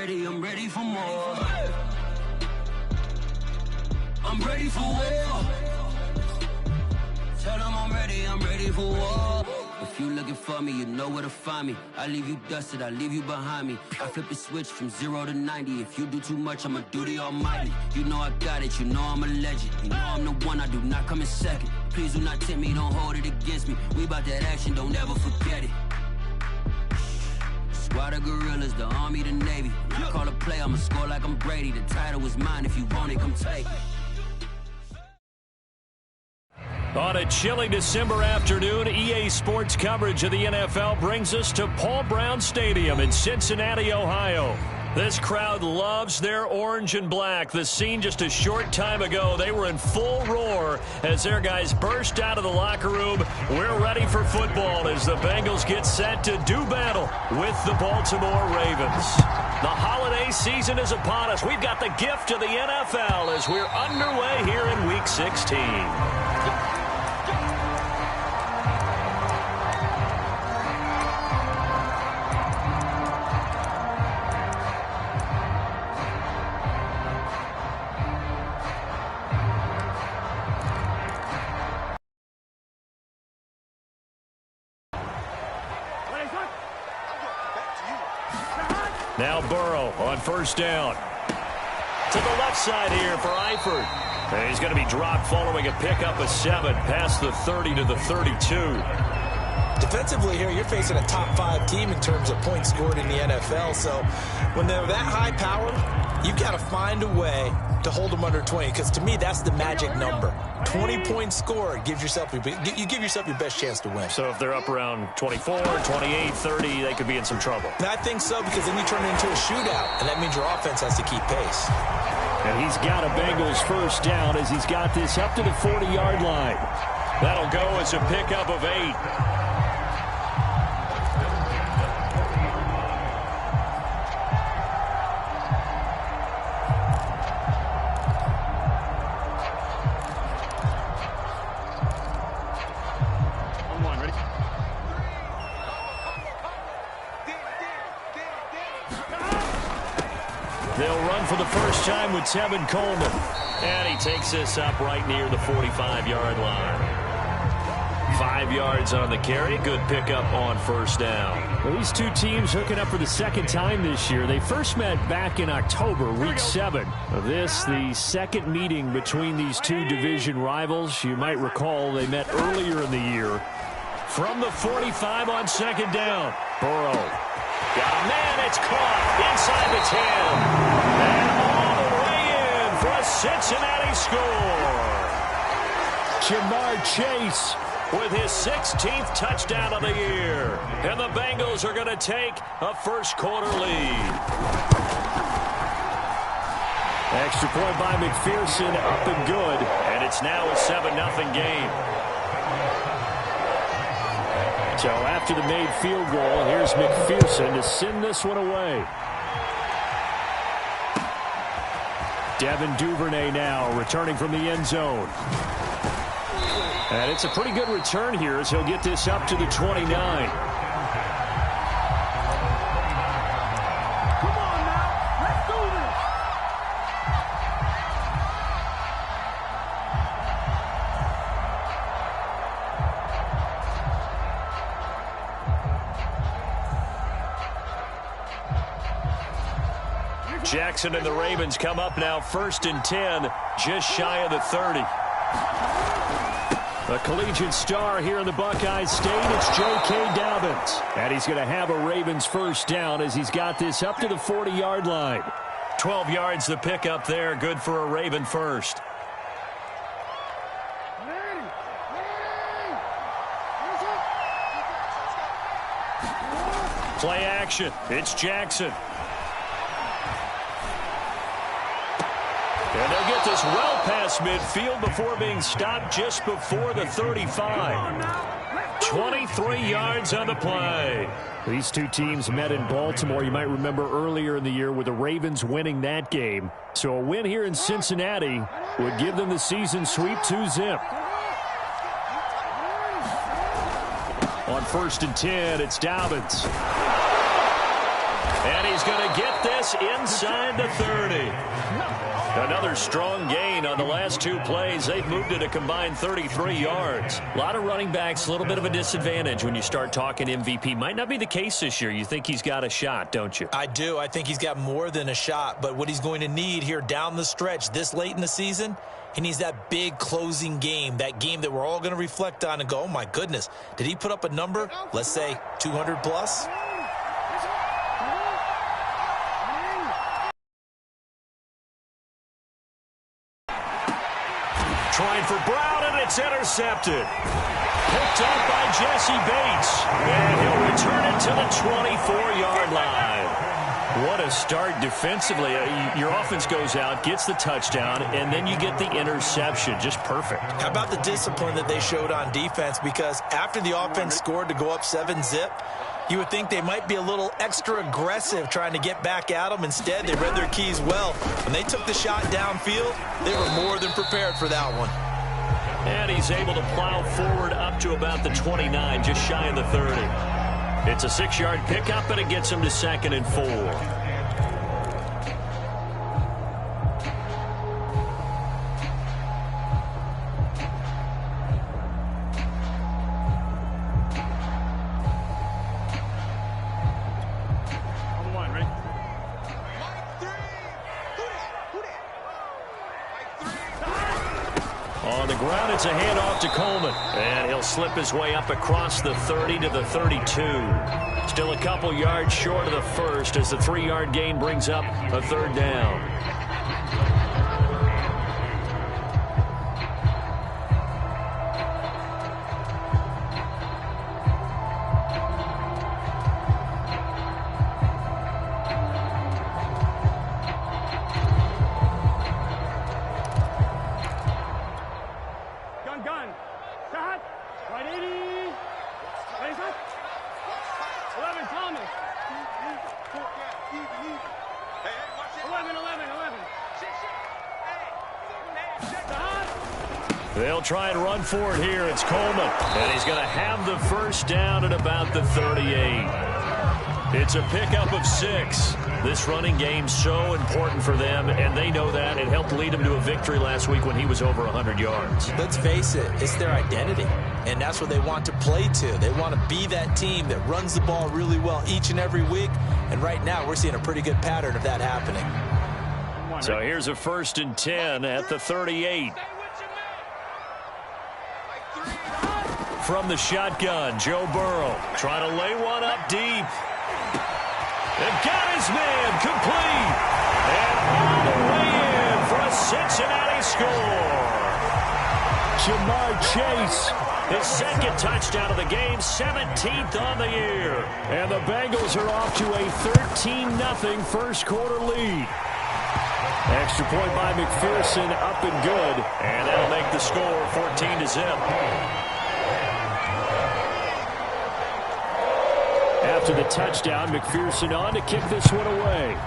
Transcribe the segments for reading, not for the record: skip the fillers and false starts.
ready for more. I'm ready for war. Tell them I'm ready for war. If you looking for me, you know where to find me. I leave you dusted, I leave you behind me. I flip the switch from 0 to 90. If you do too much, I'ma do the almighty. You know I got it, you know I'm a legend. You know I'm the one, I do not come in second. Please do not tempt me, don't hold it against me. We bout that action, don't ever forget it. Squad of gorillas, the army, the navy. When I call a play, I'ma score like I'm Brady. The title is mine, if you want it, come take it. On a chilly December afternoon, EA Sports coverage of the NFL brings us to Paul Brown Stadium in Cincinnati, Ohio. This crowd loves their orange and black. The scene just a short time ago, they were in full roar as their guys burst out of the locker room. We're ready for football as the Bengals get set to do battle with the Baltimore Ravens. The holiday season is upon us. We've got the gift of the NFL as we're underway here in Week 16. Now Burrow on first down. To the left side here for Eifert. And he's going to be dropped following a pickup of 7 past the 30 to the 32. Defensively here, you're facing a top 5 team in terms of points scored in the NFL. So when they're that high powered, you've got to find a way to hold them under 20. Because to me, that's the magic number. 20 points scored, you give yourself your best chance to win. So if they're up around 24, 28, 30, they could be in some trouble. And I think so, because then you turn it into a shootout, and that means your offense has to keep pace. And he's got a Bengals first down as he's got this up to the 40-yard line. That'll go as a pickup of 8. They'll run for the first time with Tevin Coleman. And he takes this up right near the 45-yard line. 5 yards on the carry. Good pickup on first down. Well, these two teams hooking up for the second time this year. They first met back in October, Week 7. This, the second meeting between these two division rivals. You might recall they met earlier in the year. From the 45 on second down, Burrow. Got a man, it's caught inside the 10. And all the way in for a Cincinnati score. Jamar Chase with his 16th touchdown of the year. And the Bengals are going to take a first quarter lead. Extra point by McPherson, up and good. And it's now a 7-0 game. So after the made field goal, here's McPherson to send this one away. Devin Duvernay now returning from the end zone. And it's a pretty good return here as he'll get this up to the 29. Jackson and the Ravens come up now 1st and 10, just shy of the 30. A collegiate star here in the Buckeye State, it's J.K. Dobbins. And he's going to have a Ravens first down as he's got this up to the 40-yard line. 12 yards the pickup there, good for a Raven first. Play action, it's Jackson. And they'll get this well past midfield before being stopped just before the 35. 23 yards on the play. These two teams met in Baltimore. You might remember earlier in the year with the Ravens winning that game. So a win here in Cincinnati would give them the season sweep 2-zip. On 1st and 10, it's Dobbins. And he he's going to get this inside the 30. Another strong gain on the last two plays. They've moved it a combined 33 yards. A lot of running backs, a little bit of a disadvantage when you start talking MVP. Might not be the case this year. You think he's got a shot, don't you? I do. I think he's got more than a shot. But what he's going to need here down the stretch this late in the season, he needs that big closing game, that game that we're all going to reflect on and go, oh, my goodness, did he put up a number, let's say 200 plus? Trying for Brown, and it's intercepted. Picked up by Jesse Bates, and he'll return it to the 24-yard line. What a start defensively. Your offense goes out, gets the touchdown, and then you get the interception. Just perfect. How about the discipline that they showed on defense? Because after the offense scored to go up 7-zip, you would think they might be a little extra aggressive trying to get back at them. Instead, they read their keys well. When they took the shot downfield, they were more than prepared for that one. And he's able to plow forward up to about the 29, just shy of the 30. It's a 6-yard pickup, and it gets him to 2nd and 4. On the ground, it's a handoff to Coleman. And he'll slip his way up across the 30 to the 32. Still a couple yards short of the first as the 3-yard gain brings up a 3rd down. They'll try and run for it here. It's Coleman, and he's going to have the first down at about the 38. It's a pickup of 6. This running game so important for them, and they know that. It helped lead them to a victory last week when he was over 100 yards. Let's face it, it's their identity, and that's what they want to play to. They want to be that team that runs the ball really well each and every week, and right now we're seeing a pretty good pattern of that happening. So here's a 1st and 10 at the 38. From the shotgun, Joe Burrow trying to lay one up deep. And got his man complete. And all the way in for a Cincinnati score. Jamar Chase, his 2nd touchdown of the game, 17th on the year. And the Bengals are off to a 13-0 first quarter lead. Extra point by McPherson, up and good. And that'll make the score 14-0. After the touchdown, McPherson on to kick this one away.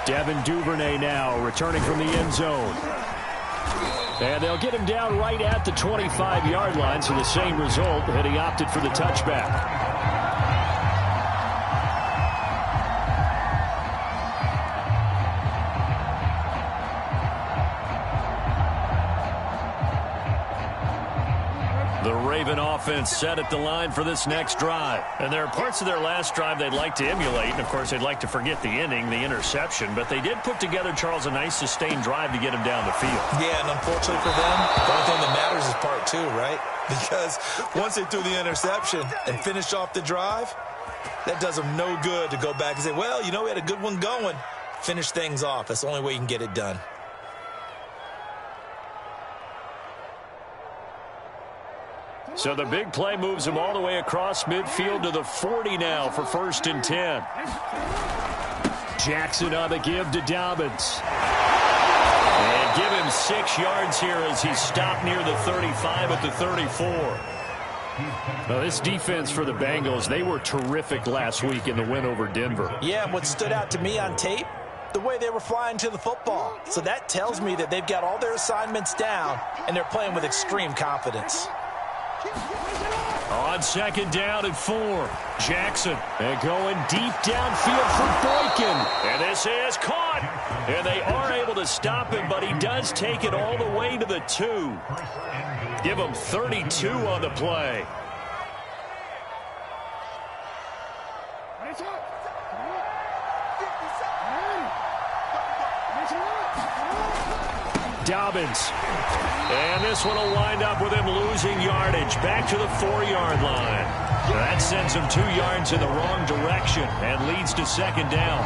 Devin Duvernay now returning from the end zone. And they'll get him down right at the 25-yard line, so the same result, and he opted for the touchback. The Raven offense set at the line for this next drive. And there are parts of their last drive they'd like to emulate. And, of course, they'd like to forget the inning, the interception. But they did put together, Charles, a nice sustained drive to get him down the field. Yeah, and unfortunately for them, the only thing that matters is part 2, right? Because once they threw the interception and finished off the drive, that does them no good to go back and say, well, you know, we had a good one going. Finish things off. That's the only way you can get it done. So the big play moves him all the way across midfield to the 40 now for 1st and 10. Jackson on the give to Dobbins. And give him 6 yards here as he's stopped near the 35 at the 34. Well, this defense for the Bengals, they were terrific last week in the win over Denver. Yeah, what stood out to me on tape, the way they were flying to the football. So that tells me that they've got all their assignments down, and they're playing with extreme confidence. On second down and 4, Jackson. And going deep downfield for Boykin. And this is caught. And they are able to stop him, but he does take it all the way to the 2. Give him 32 on the play. Dobbins. And this one will wind up with him losing yardage back to the 4-yard line. That sends him 2 yards in the wrong direction and leads to second down.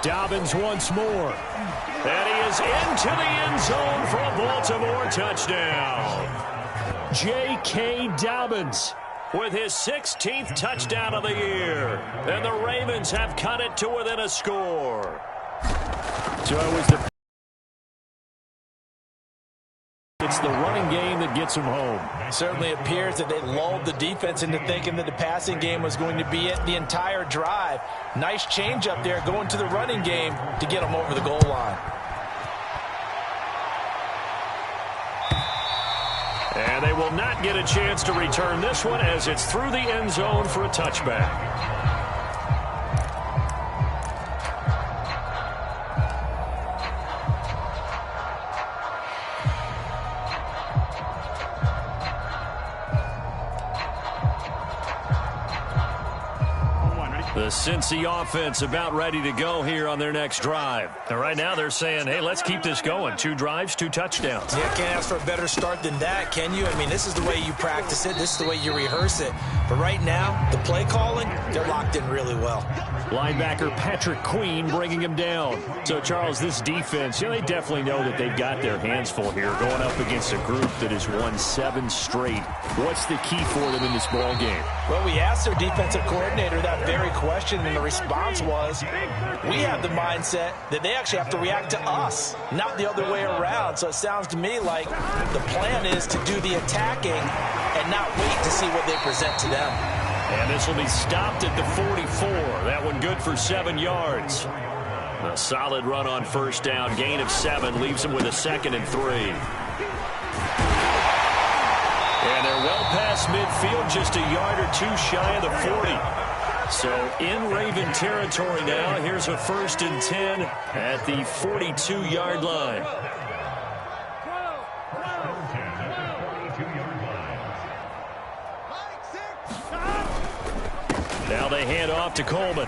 Dobbins once more. And he is into the end zone for a Baltimore touchdown. J.K. Dobbins with his 16th touchdown of the year. And the Ravens have cut it to within a score. So it's the running game that gets him home. Certainly appears that they lulled the defense into thinking that the passing game was going to be it the entire drive. Nice change up there going to the running game to get them over the goal line. And they will not get a chance to return this one as it's through the end zone for a touchback. The Cincy offense about ready to go here on their next drive. And right now they're saying, hey, let's keep this going. 2 drives, 2 touchdowns. Yeah, can't ask for a better start than that, can you? I mean, this is the way you practice it. This is the way you rehearse it. But right now, the play calling, they're locked in really well. Linebacker Patrick Queen bringing him down. So, Charles, this defense, they definitely know that they've got their hands full here going up against a group that has won 7 straight. What's the key for them in this ball game? Well, we asked their defensive coordinator that very question, and the response was, we have the mindset that they actually have to react to us, not the other way around. So it sounds to me like the plan is to do the attacking and not wait to see what they present to them. And this will be stopped at the 44. That one good for 7 yards. A solid run on first down. Gain of 7 leaves him with a 2nd and 3. And they're well past midfield, just a yard or 2 shy of the 40. So in Raven territory now. Here's a 1st and 10 at the 42-yard line. Now they hand off to Coleman.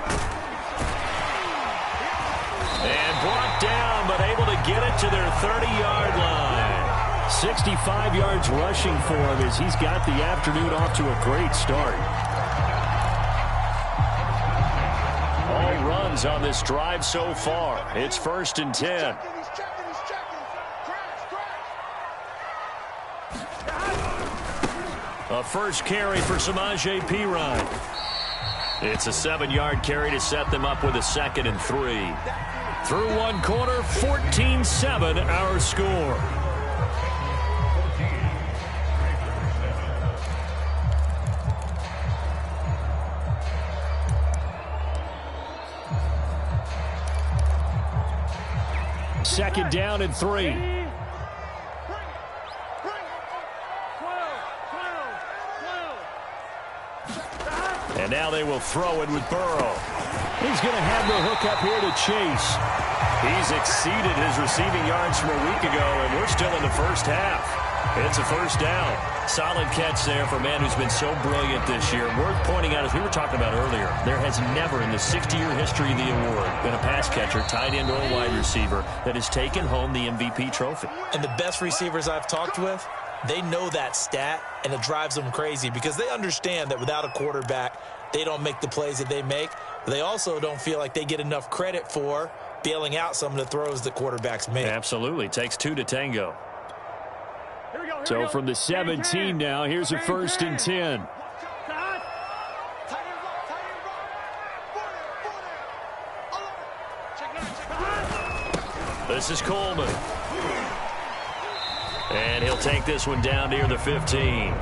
And brought down, but able to get it to their 30-yard line. 65 yards rushing for him as he's got the afternoon off to a great start. All runs on this drive so far. It's 1st and 10. A first carry for Samaje Perine. It's a 7-yard carry to set them up with a 2nd and 3. Through one quarter, 14-7 our score. Second down and 3. And now they will throw it with Burrow. He's going to have the hook up here to Chase. He's exceeded his receiving yards from a week ago, and we're still in the first half. It's a first down. Solid catch there for a man who's been so brilliant this year. Worth pointing out, as we were talking about earlier, there has never in the 60-year history of the award been a pass catcher, tight end, or wide receiver that has taken home the MVP trophy. And the best receivers I've talked with, they know that stat, and it drives them crazy because they understand that without a quarterback, they don't make the plays that they make. But they also don't feel like they get enough credit for bailing out some of the throws that quarterbacks make. Absolutely. Takes 2 to tango. So from the 17 now, here's a 1st and 10. This is Coleman. And he'll take this one down near the 15.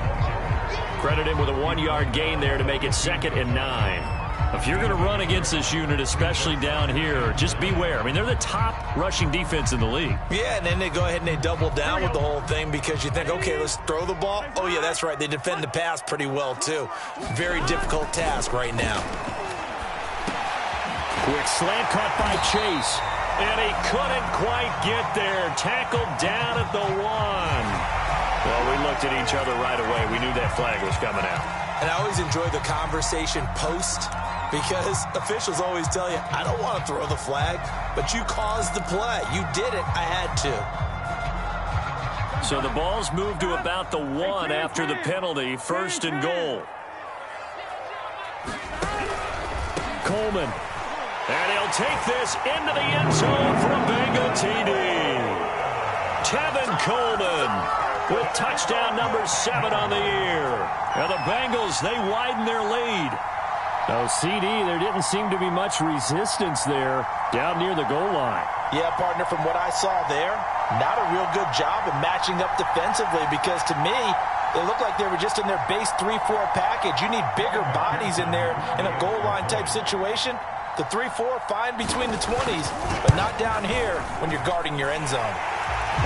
Credit him with a 1-yard gain there to make it 2nd and 9. If you're going to run against this unit, especially down here, just beware. I mean, they're the top rushing defense in the league. Yeah, and then they go ahead and they double down with the whole thing because you think, okay, let's throw the ball. Oh, yeah, that's right. They defend the pass pretty well, too. Very difficult task right now. Quick slant caught by Chase. And he couldn't quite get there. Tackled down at the 1. Well, we looked at each other right away. We knew that flag was coming out. And I always enjoy the conversation post because officials always tell you, I don't want to throw the flag, but you caused the play. You did it. I had to. So the ball's moved to about the 1 after the penalty. 1st and goal. Coleman. And he'll take this into the end zone for a Bengal TD. Tevin Coleman with touchdown number 7 on the year. Now the Bengals, they widen their lead. Oh, CD, there didn't seem to be much resistance there down near the goal line. Yeah, partner, from what I saw there, not a real good job of matching up defensively because to me, it looked like they were just in their base 3-4 package. You need bigger bodies in there in a goal line type situation. The 3-4, fine between the 20s, but not down here when you're guarding your end zone.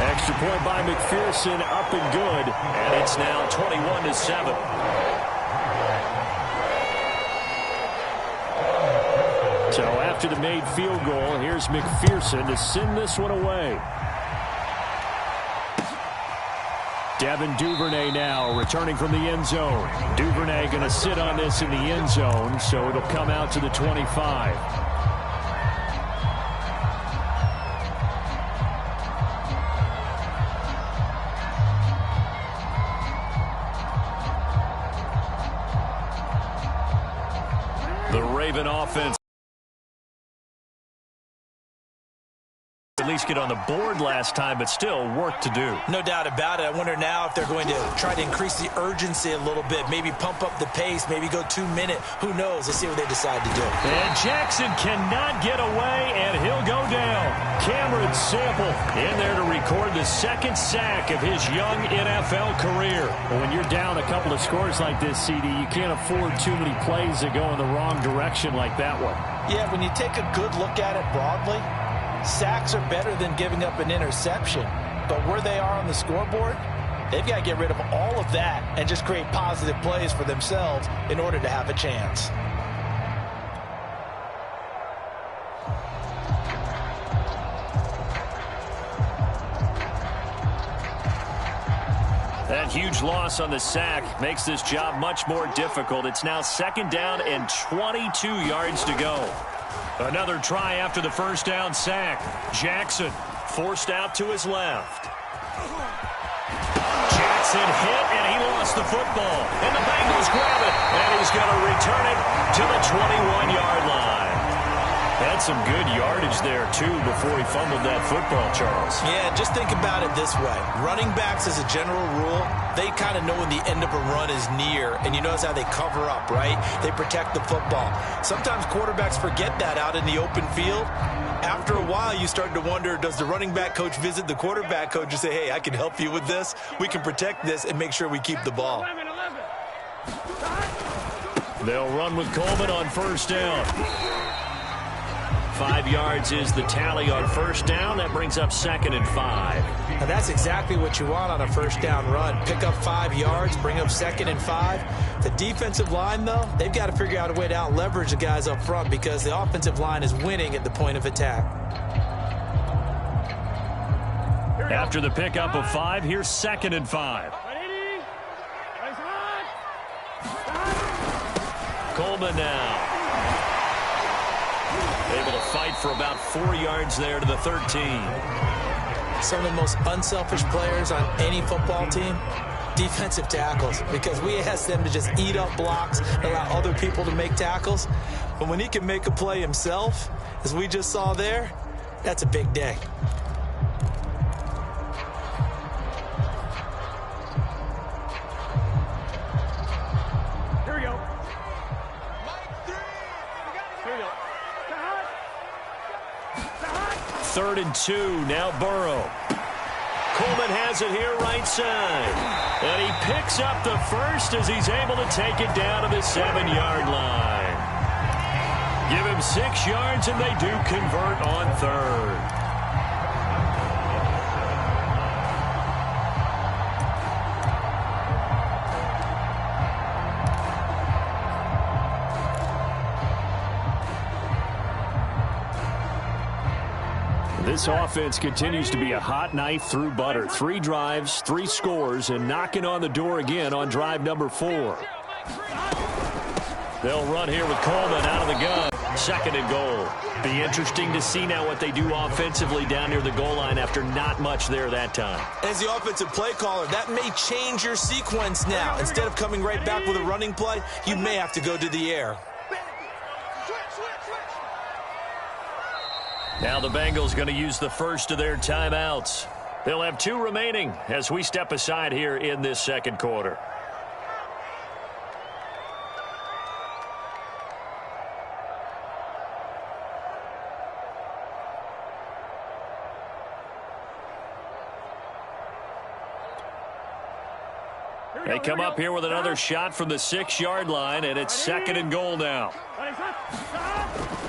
Extra point by McPherson, up and good. And it's now 21-7. So after the made field goal, here's McPherson to send this one away. Devin Duvernay now returning from the end zone. Duvernay going to sit on this in the end zone, so it'll come out to the 25. The Raven offense at least get on the board last time, but still work to do. No doubt about it. I wonder now if they're going to try to increase the urgency a little bit, maybe pump up the pace, maybe go 2-minute. Who knows? Let's see what they decide to do. And Jackson cannot get away, and he'll go down. Cameron Sample in there to record the 2nd sack of his young NFL career. Well, when you're down a couple of scores like this, CD, you can't afford too many plays that go in the wrong direction like that one. Yeah, when you take a good look at it broadly, sacks are better than giving up an interception. But where they are on the scoreboard, they've got to get rid of all of that and just create positive plays for themselves in order to have a chance. That huge loss on the sack makes this job much more difficult. It's now 2nd down and 22 yards to go. Another try after the 1st down sack. Jackson forced out to his left. Jackson hit, and he lost the football. And the Bengals grab it, and he's going to return it to the 21-yard line. Had some good yardage there, too, before he fumbled that football, Charles. Yeah, just think about it this way. Running backs, as a general rule, they kind of know when the end of a run is near, and you notice how they cover up, right? They protect the football. Sometimes quarterbacks forget that out in the open field. After a while, you start to wonder, does the running back coach visit the quarterback coach and say, hey, I can help you with this. We can protect this and make sure we keep the ball. They'll run with Coleman on 1st down. 5 yards is the tally on 1st down. That brings up 2nd and 5. Now that's exactly what you want on a 1st down run. Pick up 5 yards, bring up 2nd and 5. The defensive line, though, they've got to figure out a way to out-leverage the guys up front because the offensive line is winning at the point of attack. After the pickup of 5, here's 2nd and 5. Coleman now. Able to fight for about 4 yards there to the 13. Some of the most unselfish players on any football team, defensive tackles, because we ask them to just eat up blocks and allow other people to make tackles. But when he can make a play himself, as we just saw there, that's a big day. Here we go. 3rd and 2, now Burrow. Coleman has it here right side. And he picks up the 1st as he's able to take it down to the 7-yard line. Give him 6 yards, and they do convert on third. This offense continues to be a hot knife through butter. 3 drives, 3 scores, and knocking on the door again on drive number 4. They'll run here with Coleman out of the gun. 2nd and goal. Be interesting to see now what they do offensively down near the goal line after not much there that time. As the offensive play caller, that may change your sequence now. Instead of coming right back with a running play, you may have to go to the air. Now the Bengals going to use the first of their timeouts. They'll have 2 remaining as we step aside here in this second quarter. They come up here with another shot from the 6-yard line, and it's 2nd and goal now.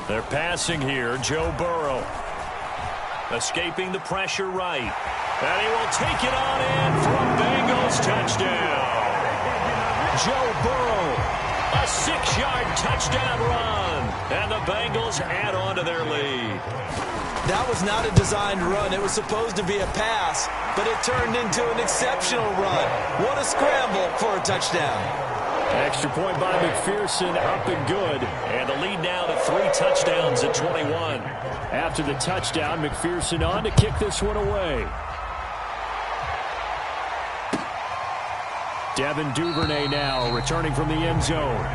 They're passing here. Joe Burrow escaping the pressure right. And he will take it on in for a Bengals touchdown. Joe Burrow, a 6-yard touchdown run. And the Bengals add on to their lead. That was not a designed run. It was supposed to be a pass, but it turned into an exceptional run. What a scramble for a touchdown. Extra point by McPherson, up and good. And the lead now to 3 touchdowns at 21. After the touchdown, McPherson on to kick this one away. Devin Duvernay now returning from the end zone.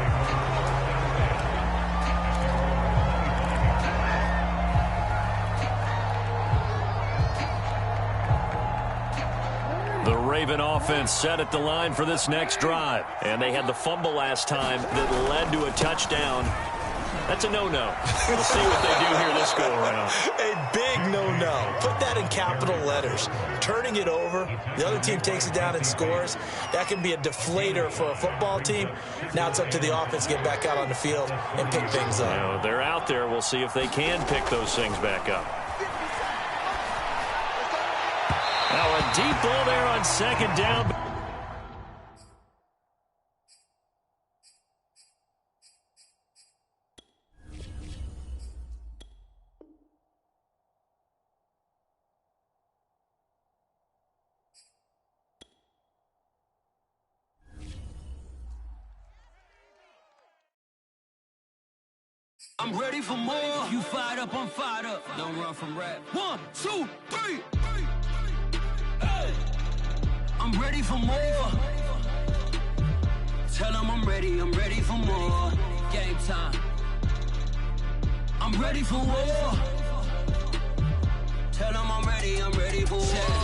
The Raven offense set at the line for this next drive. And they had the fumble last time that led to a touchdown. That's a no-no. We'll see what they do here this go-around. A big no-no. Put that in capital letters. Turning it over, the other team takes it down and scores. That can be a deflator for a football team. Now it's up to the offense to get back out on the field and pick things up. Now, they're out there. We'll see if they can pick those things back up. Now a deep ball there on 2nd down. I'm ready for more. You fired up, I'm fired up. Don't run from rap. 1, 2, 3. Hey. I'm ready for more. Tell them I'm ready for more. Game time. I'm ready for war. Tell them I'm ready for war.